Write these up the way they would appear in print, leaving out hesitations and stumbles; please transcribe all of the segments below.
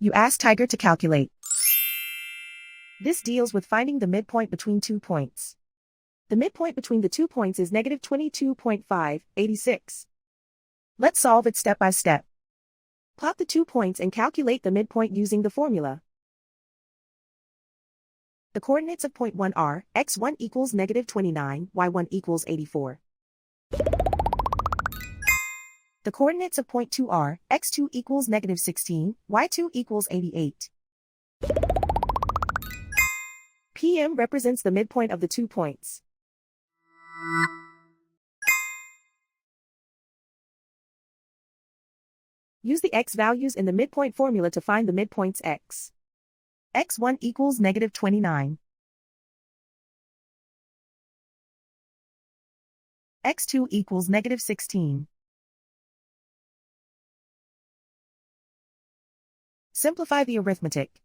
You ask Tiger to calculate. This deals with finding the midpoint between 2 points. The midpoint between the 2 points is negative 22.586. Let's solve it step by step. Plot the 2 points and calculate the midpoint using the formula. The coordinates of point 1 are, x1 equals negative 29, y1 equals 84. The coordinates of point 2 are, x2 equals negative 16, y2 equals 88. PM represents the midpoint of the 2 points. Use the x values in the midpoint formula to find the midpoints x. x1 equals negative 29. x2 equals negative 16. Simplify the arithmetic.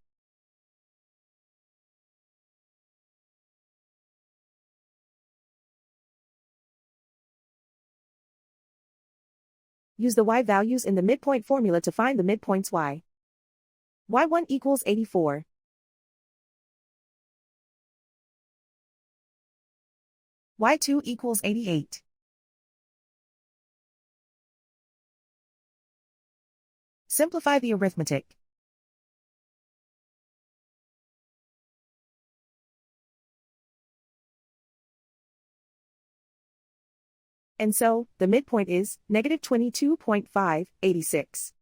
Use the y values in the midpoint formula to find the midpoints y. y1 equals 84. y2 equals 88. Simplify the arithmetic. And so, the midpoint is negative 22.586.